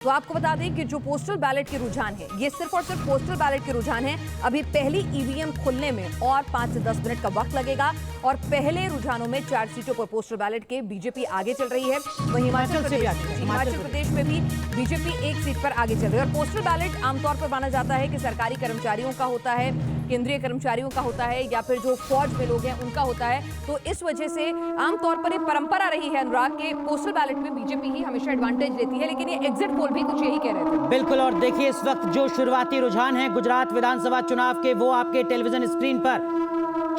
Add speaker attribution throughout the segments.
Speaker 1: तो आपको बता दें कि जो पोस्टल बैलेट के रुझान है, ये सिर्फ और सिर्फ पोस्टल बैलेट के रुझान है। अभी पहली ईवीएम खुलने में और 5 से 10 मिनट का वक्त लगेगा और पहले रुझानों में 4 सीटों पर पोस्टल बैलेट के बीजेपी आगे चल रही है। वहीं हिमाचल प्रदेश में भी बीजेपी 1 सीट पर आगे चल रही है। और पोस्टल बैलेट आमतौर पर माना जाता है कि सरकारी कर्मचारियों का होता है, केंद्रीय कर्मचारियों का होता है या फिर जो फौज में लोग हैं उनका होता है। तो इस वजह से आमतौर पर एक परंपरा रही है अनुराग के पोस्टल बैलेट में बीजेपी ही हमेशा एडवांटेज लेती है, लेकिन ये एग्जिट पोल भी कुछ यही कह रहे थे।
Speaker 2: बिल्कुल। और देखिए इस वक्त जो शुरुआती रुझान है गुजरात विधानसभा चुनाव के, वो आपके टेलीविजन स्क्रीन पर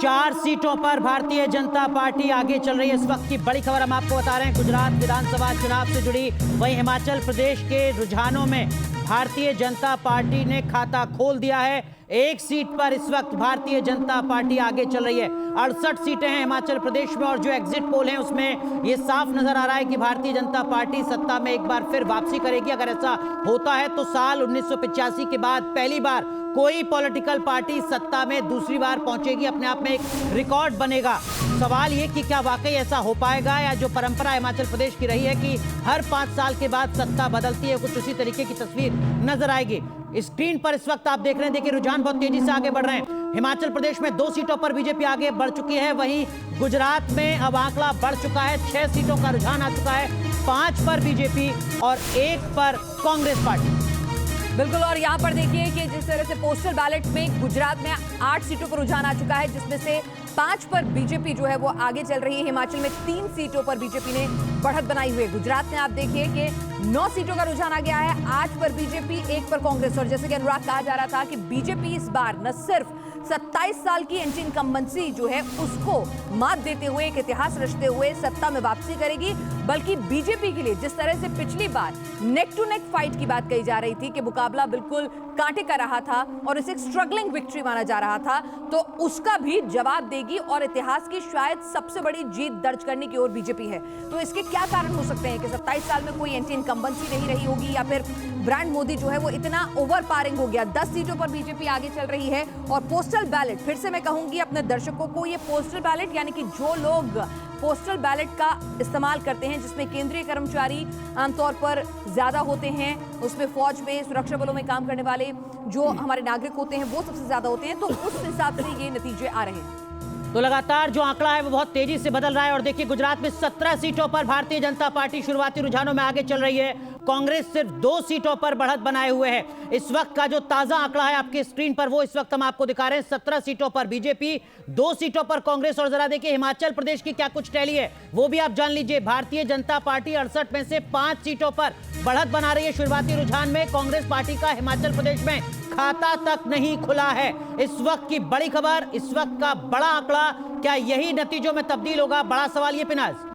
Speaker 2: 4 सीटों पर भारतीय जनता पार्टी आगे चल रही है। इस वक्त की बड़ी खबर हम आपको बता रहे हैं गुजरात विधानसभा चुनाव से जुड़ी। वहीं हिमाचल प्रदेश के रुझानों में भारतीय जनता पार्टी ने खाता खोल दिया है। 1 सीट पर इस वक्त भारतीय जनता पार्टी आगे चल रही है। 68 सीटें हैं हिमाचल प्रदेश में और जो एग्जिट पोल हैं उसमें ये साफ नजर आ रहा है कि भारतीय जनता पार्टी सत्ता में एक बार फिर वापसी करेगी। अगर ऐसा होता है तो साल 1985 के बाद पहली बार कोई पॉलिटिकल पार्टी सत्ता में दूसरी बार पहुंचेगी। अपने आप में एक रिकॉर्ड बनेगा। सवाल ये कि क्या वाकई ऐसा हो पाएगा या जो परंपरा हिमाचल प्रदेश की रही है कि हर 5 साल के बाद सत्ता बदलती है, कुछ उसी तरीके की तस्वीर नजर आएगी। स्क्रीन पर इस वक्त आप देख रहे हैं, देखिए रुझान बहुत तेजी से आगे बढ़ रहे हैं। हिमाचल प्रदेश में 2 सीटों पर बीजेपी आगे बढ़ चुकी है। वहीं गुजरात में अब आंकड़ा बढ़ चुका है, 6 सीटों का रुझान आ चुका है। 5 पर बीजेपी और 1 पर कांग्रेस पार्टी।
Speaker 1: बिल्कुल। और यहाँ पर देखिए कि जिस तरह से पोस्टल बैलेट में गुजरात में 8 सीटों पर रुझान आ चुका है, जिसमें से 5 पर बीजेपी जो है वो आगे चल रही है। हिमाचल में 3 सीटों पर बीजेपी ने बढ़त बनाई हुई है। गुजरात में आप देखिए कि 9 सीटों का रुझान आ गया है, 8 पर बीजेपी, 1 पर कांग्रेस। और जैसे कि अनुराग कहा जा रहा था कि बीजेपी इस बार न सिर्फ 27 साल की एंटी इनकम्बेंसी जो है उसको मात देते हुए, एक इतिहास रचते हुए सत्ता में वापसी करेगी, बल्कि बीजेपी के लिए जिस तरह से पिछली बार नेक टू नेक फाइट की बात कही जा रही थी कि मुकाबला बिल्कुल कांटे का रहा था और इसे एक स्ट्रगलिंग विक्ट्री माना जा रहा था, तो उसका भी जवाब देगी और इतिहास की शायद सबसे बड़ी जीत दर्ज करने की ओर बीजेपी है। तो इसके क्या कारण हो सकते हैं कि 27 साल में कोई एंटी इनकम्बेंसी नहीं रही होगी या फिर ब्रांड मोदी जो है वो इतना ओवर पावरिंग हो गया। 10 सीटों पर बीजेपी आगे चल रही है। और पोस्टल बैलेट, फिर से मैं कहूंगी अपने दर्शकों को, ये पोस्टल बैलेट यानी कि जो लोग पोस्टल बैलेट का इस्तेमाल करते हैं, जिसमें केंद्रीय कर्मचारी आमतौर पर ज्यादा होते हैं, उसमें फौज में, सुरक्षा बलों में काम करने वाले जो हमारे नागरिक होते हैं वो सबसे ज्यादा होते हैं, तो उस हिसाब से ये नतीजे आ रहे हैं।
Speaker 2: तो लगातार जो आंकड़ा है वो बहुत तेजी से बदल रहा है। और देखिए गुजरात में 17 सीटों पर भारतीय जनता पार्टी शुरुआती रुझानों में आगे चल रही है। कांग्रेस सिर्फ 2 सीटों पर बढ़त बनाए हुए है। इस वक्त का जो ताजा आंकड़ा है आपकी स्क्रीन पर वो इस वक्त हम आपको दिखा रहे हैं। 17 सीटों पर बीजेपी, 2 सीटों पर कांग्रेस। और जरा देखिए हिमाचल प्रदेश की क्या कुछ टैली है वो भी आप जान लीजिए। भारतीय जनता पार्टी 68 में से 5 सीटों पर बढ़त बना रही है। शुरुआती रुझान में कांग्रेस पार्टी का हिमाचल प्रदेश में खाता तक नहीं खुला है। इस वक्त की बड़ी खबर, इस वक्त का बड़ा आंकड़ा, क्या यही नतीजों में तब्दील होगा? बड़ा सवाल ये पिनाज।